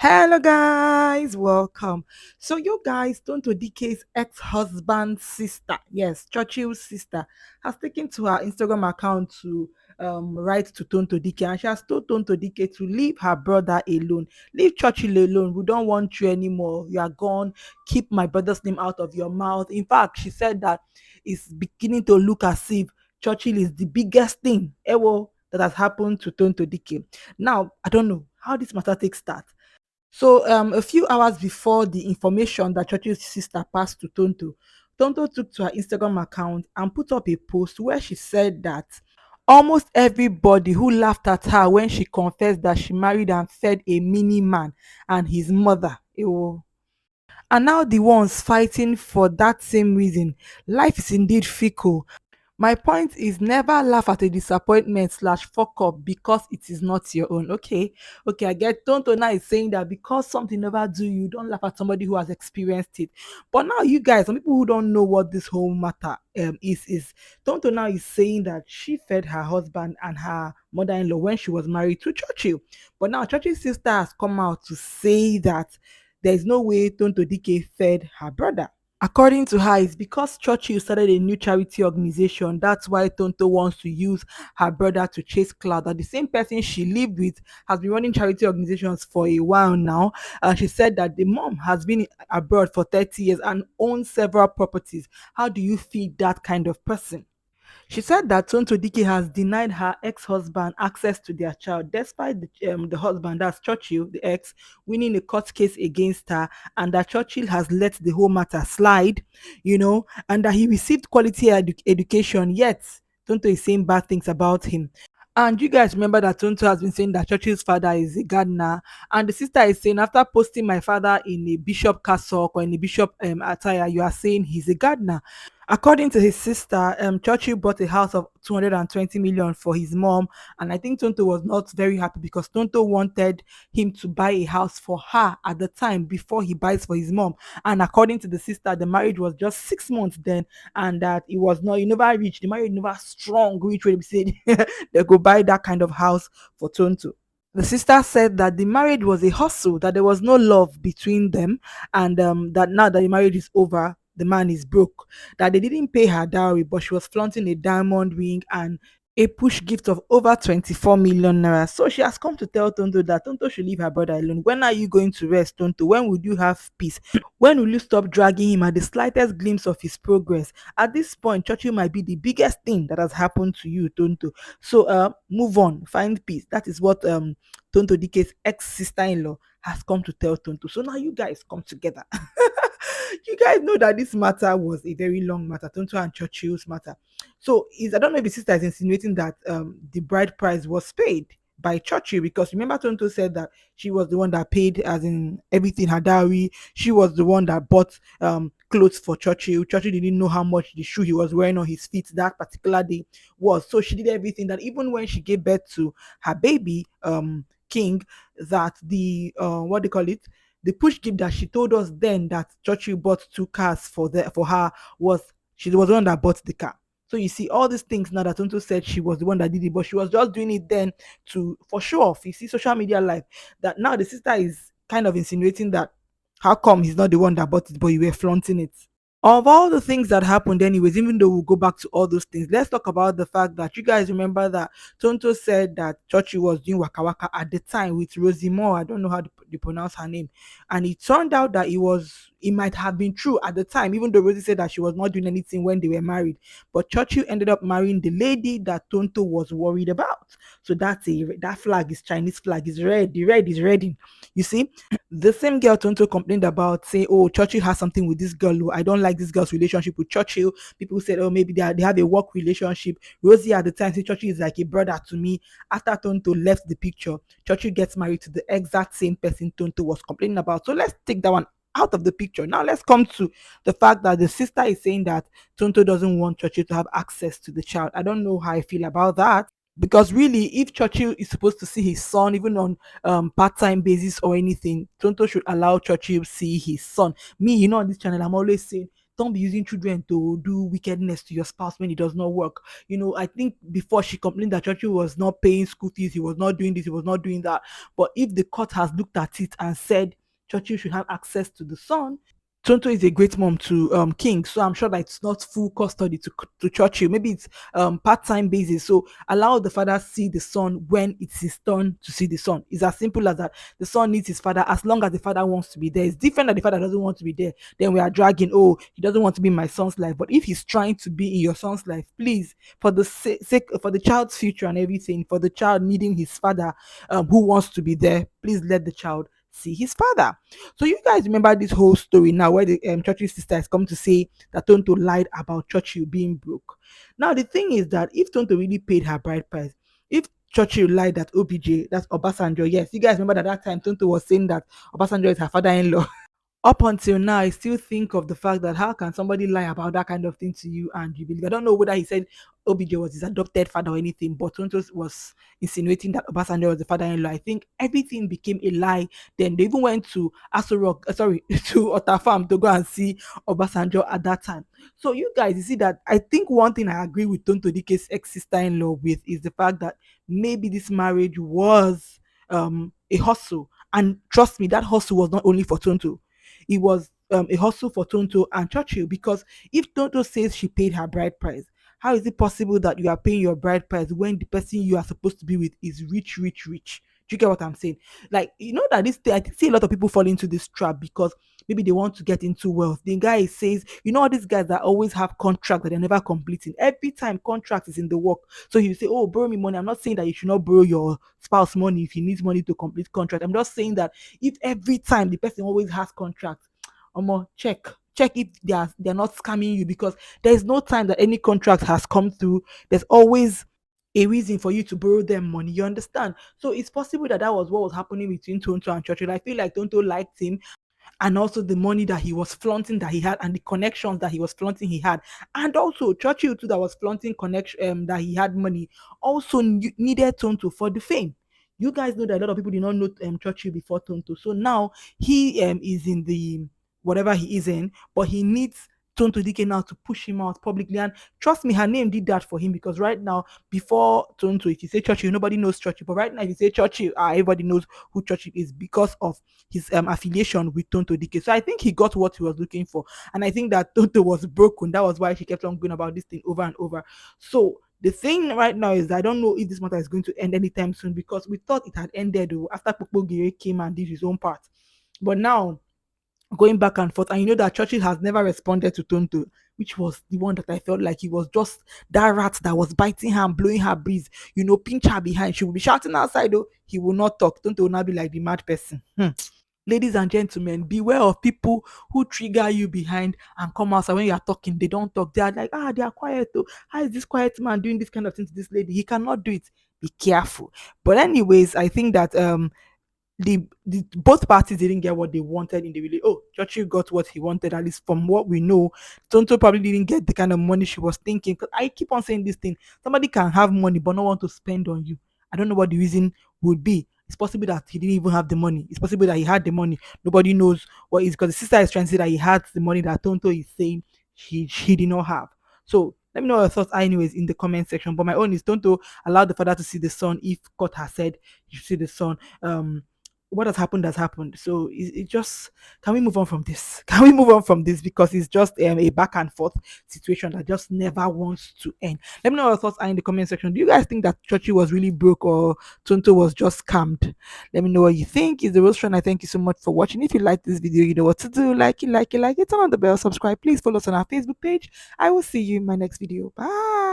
Hello, guys, welcome. So, you guys, Tonto Dikeh's ex-husband's sister, yes, Churchill's sister, has taken to her Instagram account to write to Tonto Dikeh, and she has told Tonto Dikeh to leave her brother alone, leave Churchill alone. We don't want you anymore. You are gone. Keep my brother's name out of your mouth. In fact, she said that it's beginning to look as if Churchill is the biggest thing ever that has happened to Tonto Dikeh. Now, I don't know how this matter takes start. So, a few hours before the information that Churchill's sister passed to Tonto, Tonto took to her Instagram account and put up a post where she said that almost everybody who laughed at her when she confessed that she married and fed a mini man and his mother, ewo, are now the ones fighting for that same reason. Life is indeed fickle. My point is never laugh at a disappointment slash fuck up because it is not your own. Okay, I get Tonto now is saying that because something never do you, don't laugh at somebody who has experienced it. But now you guys, some people who don't know what this whole matter is Tonto now is saying that she fed her husband and her mother-in-law when she was married to Churchill. But now Churchill's sister has come out to say that there is no way Tonto Dike fed her brother. According to her, it's because Churchill started a new charity organization. That's why Tonto wants to use her brother to chase clout. That the same person she lived with has been running charity organizations for a while now. She said that the mom has been abroad for 30 years and owns several properties. How do you feed that kind of person? She said that Tonto Dike has denied her ex-husband access to their child, despite the husband, that's Churchill, the ex, winning a court case against her, and that Churchill has let the whole matter slide, and that he received quality education, yet Tonto is saying bad things about him. And you guys remember that Tonto has been saying that Churchill's father is a gardener, and the sister is saying after posting my father in a bishop cassock or in a bishop attire, you are saying he's a gardener. According to his sister, Churchill bought a house of 220 million for his mom, and I think Tonto was not very happy because Tonto wanted him to buy a house for her at the time before he buys for his mom. And according to the sister, the marriage was just 6 months then, and that it was not, you never reached the marriage, never strong, reach where they said they go buy that kind of house for Tonto. The sister said that the marriage was a hustle, that there was no love between them, and that now that the marriage is over, the man is broke. That they didn't pay her dowry, but she was flaunting a diamond ring and a push gift of over 24 million naira. So she has come to tell Tonto that Tonto should leave her brother alone. When are you going to rest, Tonto? When would you have peace? When will you stop dragging him at the slightest glimpse of his progress? At this point, Churchill might be the biggest thing that has happened to you, Tonto. So move on, find peace. That is what Tonto Dike's ex-sister-in-law has come to tell Tonto. So now you guys come together. You guys know that this matter was a very long matter, Tonto and Churchill's matter. So is I don't know if the sister is insinuating that the bride price was paid by Churchill, because remember Tonto said that she was the one that paid, as in everything, her dowry. She was the one that bought clothes for Churchill. Churchill didn't know how much the shoe he was wearing on his feet that particular day was. So she did everything, that even when she gave birth to her baby, King, that the what they call it, the push gift that she told us then that Churchill bought two cars for her, was she was the one that bought the car. So you see all these things now that Tonto said she was the one that did it, but she was just doing it then to for show off. You see, social media life, that now the sister is kind of insinuating that how come he's not the one that bought it, but you were flaunting it. Of all the things that happened anyways, even though we'll go back to all those things, let's talk about the fact that you guys remember that Tonto said that Churchill was doing waka waka at the time with Rosie Moore. I don't know how to pronounce her name. And it turned out that it might have been true at the time, even though Rosie said that she was not doing anything when they were married. But Churchill ended up marrying the lady that Tonto was worried about. So that flag is Chinese flag, is red. The red is ready. You see? The same girl Tonto complained about, saying, "Oh, Churchill has something with this girl. Oh, I don't like this girl's relationship with Churchill." People said, "Oh, maybe they have a work relationship." Rosie at the time said Churchill is like a brother to me. After Tonto left the picture, Churchill gets married to the exact same person Tonto was complaining about. So let's take that one out of the picture. Now let's come to the fact that the sister is saying that Tonto doesn't want Churchill to have access to the child. I don't know how I feel about that. Because really, if Churchill is supposed to see his son, even on part-time basis or anything, Tonto should allow Churchill see his son. Me, on this channel, I'm always saying don't be using children to do wickedness to your spouse when it does not work. I think before she complained that Churchill was not paying school fees, he was not doing this, he was not doing that. But if the court has looked at it and said Churchill should have access to the son, Tonto is a great mom to King, so I'm sure that it's not full custody to Churchill. Maybe it's part-time basis. So allow the father see the son when it's his turn to see the son. It's as simple as that. The son needs his father as long as the father wants to be there. It's different that the father doesn't want to be there. Then we are dragging, oh, he doesn't want to be in my son's life. But if he's trying to be in your son's life, please, for the sake for the child's future and everything, for the child needing his father who wants to be there, please let the child see his father. So you guys remember this whole story now where the Churchill's sister has come to say that Tonto lied about Churchill being broke. Now the thing is that if Tonto really paid her bride price, if Churchill lied that OBJ, that's Obasanjo, yes, you guys remember that that time Tonto was saying that Obasanjo is her father-in-law. Up until now, I still think of the fact that how can somebody lie about that kind of thing to you and you believe? I don't know whether he said OBJ was his adopted father or anything, but Tontos was insinuating that Obasanjo was the father-in-law. I think everything became a lie. Then they even went to Aso Rock, sorry, to Otta Farm to go and see Obasanjo at that time. So you guys, you see that I think one thing I agree with Tonto Dike's ex-sister-in-law with is the fact that maybe this marriage was a hustle. And trust me, that hustle was not only for Tonto, it was a hustle for Tonto and Churchill, because if Tonto says she paid her bride price, how is it possible that you are paying your bride price when the person you are supposed to be with is rich, rich, rich? Do you get what I'm saying? Like, that this thing, I see a lot of people fall into this trap because maybe they want to get into wealth. The guy says, all these guys that always have contracts that they're never completing. Every time contract is in the work. So you say, oh, borrow me money. I'm not saying that you should not borrow your spouse money if he needs money to complete contract. I'm just saying that if every time the person always has contracts, check if they're not scamming you, because there's no time that any contract has come through. There's always a reason for you to borrow them money. You understand? So it's possible that that was what was happening between Tonto and Churchill. I feel like Tonto liked him, and also the money that he was flaunting that he had, and the connections that he was flaunting he had, and also Churchill too, that was flaunting connection, that he had money, also needed Tonto for the fame. You guys know that a lot of people did not know Churchill before Tonto, so now he is in the whatever he is in, but he needs Tonto Dike now to push him out publicly. And trust me, her name did that for him, because right now, before Tonto, if you say Churchill, nobody knows Churchill. But right now, if you say Churchill, everybody knows who Churchill is because of his affiliation with Tonto Dike. So I think he got what he was looking for. And I think that Tonto was broken. That was why she kept on going about this thing over and over. So the thing right now is that I don't know if this matter is going to end anytime soon, because we thought it had ended after Popo Gire came and did his own part. But now, going back and forth, and that Churchill has never responded to Tonto, which was the one that I felt like he was just that rat that was biting her and blowing her breeze, pinch her behind. She will be shouting outside, though he will not talk. Tonto will not be like the mad person. Ladies and gentlemen, beware of people who trigger you behind and come outside when you are talking. They don't talk. They are like, they are quiet though. How is this quiet man doing this kind of thing to this lady? He cannot do it. Be careful. But anyways, I think that the both parties didn't get what they wanted in the really. Oh, Churchill got what he wanted, at least from what we know. Tonto probably didn't get the kind of money she was thinking. Because I keep on saying this thing: somebody can have money but not want to spend on you. I don't know what the reason would be. It's possible that he didn't even have the money. It's possible that he had the money. Nobody knows what is, because the sister is trying to say that he had the money that Tonto is saying she did not have. So let me know your thoughts, anyways, in the comment section. But my own is Tonto allow the father to see the son if God has said you should see the son. What has happened. So it just, can we move on from this? Can we move on from this, because it's just a back and forth situation that just never wants to end. Let me know your thoughts are in the comment section. Do you guys think that Churchill was really broke or Tonto was just scammed? Let me know what you think. Is the Rose Friend. I thank you so much for watching. If you like this video, you know what to do. Like it, turn on the bell, subscribe. Please follow us on our Facebook page. I will see you in my next video. Bye.